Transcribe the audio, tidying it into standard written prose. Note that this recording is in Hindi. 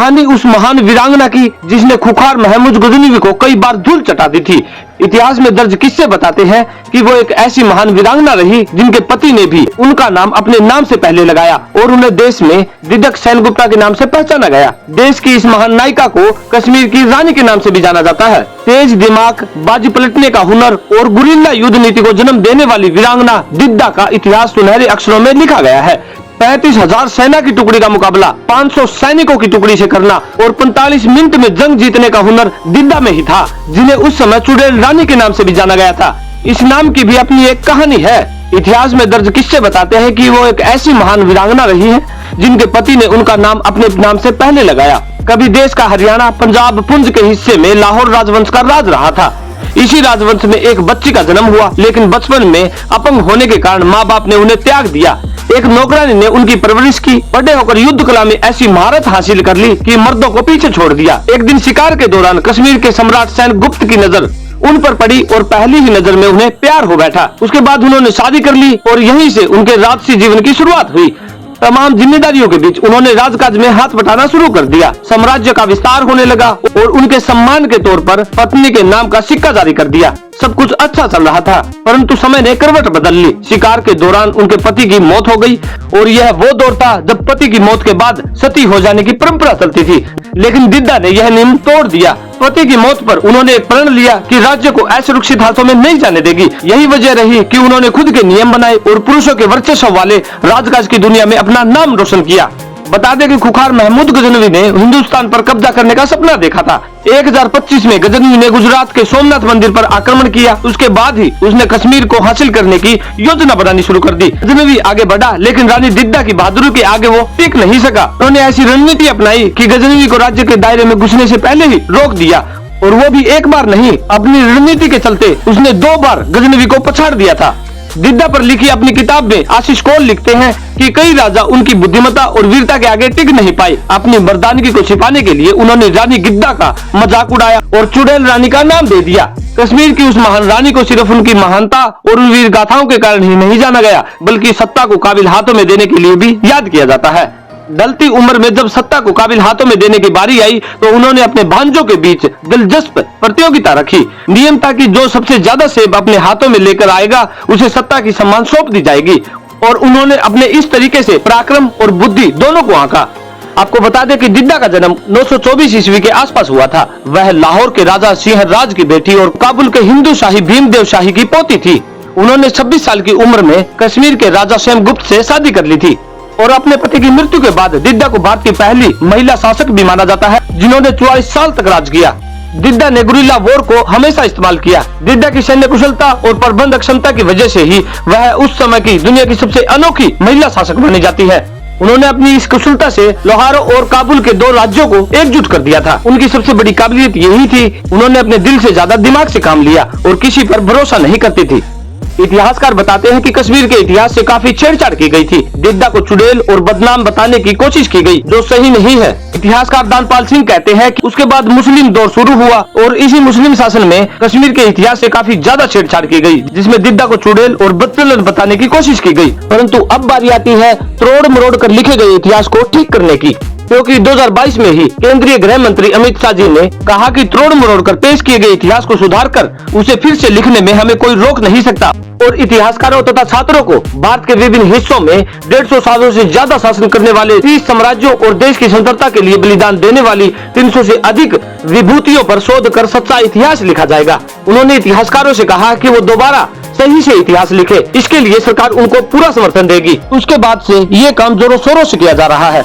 कहानी उस महान वीरांगना की जिसने खुखार महमूद गजनवी को कई बार धूल चटा दी थी। इतिहास में दर्ज किस्से बताते हैं कि वो एक ऐसी महान वीरांगना रही जिनके पति ने भी उनका नाम अपने नाम से पहले लगाया और उन्हें देश में दिदक सेनगुप्ता के नाम से पहचाना गया। देश की इस महान नायिका को कश्मीर की रानी के नाम से भी जाना जाता है। तेज दिमाग, बाजी पलटने का हुनर और गुरिल्ला युद्ध नीति को जन्म देने वाली वीरांगना दिद्दा का इतिहास सुनहरे अक्षरों में लिखा गया है। 35,000 सेना की टुकड़ी का मुकाबला 500 सैनिकों की टुकड़ी से करना और 45 मिनट में जंग जीतने का हुनर दिद्दा में ही था, जिन्हें उस समय चुड़ैल रानी के नाम से भी जाना गया था। इस नाम की भी अपनी एक कहानी है। इतिहास में दर्ज किस्से बताते हैं कि वो एक ऐसी महान वीरांगना रही है जिनके पति ने उनका नाम अपने नाम से पहले लगाया। कभी देश का हरियाणा, पंजाब, पुंज के हिस्से में लाहौर राजवंश का राज रहा था। इसी राजवंश में एक बच्ची का जन्म हुआ, लेकिन बचपन में अपंग होने के कारण माँ बाप ने उन्हें त्याग दिया। एक नौकरानी ने उनकी परवरिश की। बड़े होकर युद्ध कला में ऐसी महारत हासिल कर ली कि मर्दों को पीछे छोड़ दिया। एक दिन शिकार के दौरान कश्मीर के सम्राट सेनगुप्त की नजर उन पर पड़ी और पहली ही नजर में उन्हें प्यार हो बैठा। उसके बाद उन्होंने शादी कर ली और यहीं से उनके राजसी जीवन की शुरुआत हुई। तमाम जिम्मेदारियों के बीच उन्होंने राजकाज में हाथ बटाना शुरू कर दिया। साम्राज्य का विस्तार होने लगा और उनके सम्मान के तौर पर पत्नी के नाम का सिक्का जारी कर दिया। सब कुछ अच्छा चल रहा था, परंतु समय ने करवट बदल ली। शिकार के दौरान उनके पति की मौत हो गई और यह वो दौर था जब पति की मौत के बाद सती हो जाने की परंपरा चलती थी। लेकिन दिद्दा ने यह नियम तोड़ दिया। पति की मौत पर उन्होंने एक प्रण लिया कि राज्य को असुरक्षित हाथों में नहीं जाने देगी। यही वजह रही कि उन्होंने खुद के नियम बनाए और पुरुषों के वर्चस्व वाले राजकाज की दुनिया में अपना नाम रोशन किया। बता दें कि खुखार महमूद गजनवी ने हिंदुस्तान पर कब्जा करने का सपना देखा था। 1025 में गजनवी ने गुजरात के सोमनाथ मंदिर पर आक्रमण किया। उसके बाद ही उसने कश्मीर को हासिल करने की योजना बनानी शुरू कर दी। गजनवी आगे बढ़ा, लेकिन रानी दिद्दा की बहादुरी के आगे वो टिक नहीं सका। उन्होंने ऐसी रणनीति अपनाई कि गजनवी को राज्य के दायरे में घुसने से पहले ही रोक दिया, और वो भी एक बार नहीं, अपनी रणनीति के चलते उसने 2 बार गजनवी को पछाड़ दिया था। दिद्दा पर लिखी अपनी किताब में आशीष कौल लिखते हैं कि कई राजा उनकी बुद्धिमत्ता और वीरता के आगे टिक नहीं पाए। अपनी मर्दानगी को छिपाने के लिए उन्होंने रानी गिद्दा का मजाक उड़ाया और चुड़ैल रानी का नाम दे दिया। कश्मीर की उस महान रानी को सिर्फ उनकी महानता और उन वीर गाथाओं के कारण ही नहीं जाना गया, बल्कि सत्ता को काबिल हाथों में देने के लिए भी याद किया जाता है। ढलती उम्र में जब सत्ता को काबिल हाथों में देने की बारी आई तो उन्होंने अपने भांजों के बीच दिलचस्प प्रतियोगिता रखी। नियम था कि जो सबसे ज्यादा सेब अपने हाथों में लेकर आएगा उसे सत्ता की सम्मान सौंप दी जाएगी, और उन्होंने अपने इस तरीके से पराक्रम और बुद्धि दोनों को आंका। आपको बता दें कि दिद्दा का जन्म 924 ईस्वी के आसपास हुआ था। वह लाहौर के राजा सिंहराज की बेटी और काबुल के हिंदू शाही भीमदेव शाही की पोती थी। उन्होंने 26 साल की उम्र में कश्मीर के राजा सेनगुप्त से शादी कर ली थी और अपने पति की मृत्यु के बाद दिद्दा को भारत की पहली महिला शासक भी माना जाता है, जिन्होंने 44 साल तक राज किया। दिद्दा ने गुरिल्ला वॉर को हमेशा इस्तेमाल किया। दिद्दा की सैन्य कुशलता और प्रबंधक क्षमता की वजह से ही वह उस समय की दुनिया की सबसे अनोखी महिला शासक मानी जाती है। उन्होंने अपनी इस कुशलता से लोहारो और काबुल के 2 राज्यों को एकजुट कर दिया था। उनकी सबसे बड़ी काबिलियत यही थी, उन्होंने अपने दिल से ज्यादा दिमाग से काम लिया और किसी पर भरोसा नहीं करती थी। इतिहासकार बताते हैं कि कश्मीर के इतिहास से काफी छेड़छाड़ की गई थी। दिद्दा को चुड़ैल और बदनाम बताने की कोशिश की गई, जो सही नहीं है। इतिहासकार दानपाल सिंह कहते हैं कि उसके बाद मुस्लिम दौर शुरू हुआ और इसी मुस्लिम शासन में कश्मीर के इतिहास से काफी ज्यादा छेड़छाड़ की गई, जिसमें दिद्दा को चुड़ैल और बदतमीज बताने की कोशिश की गई। परंतु अब बारी आती है तोड़ मरोड़ कर लिखे गए इतिहास को ठीक करने की, क्योंकि 2022 में ही केंद्रीय गृह मंत्री अमित शाह जी ने कहा कि तोड़ मरोड़ कर पेश किए गए इतिहास को सुधारकर उसे फिर से लिखने में हमें कोई रोक नहीं सकता। और इतिहासकारों तथा छात्रों को भारत के विभिन्न हिस्सों में 150 सालों से ज्यादा शासन करने वाले 30 साम्राज्यों और देश की स्वतंत्रता के लिए बलिदान देने वाली 300 से अधिक विभूतियों पर शोध कर सच्चा इतिहास लिखा जाएगा। उन्होंने इतिहासकारों से कहा कि वो दोबारा सही से इतिहास लिखे। इसके लिए सरकार उनको पूरा समर्थन देगी। उसके बाद से ये काम जोरों शोरों से किया जा रहा है।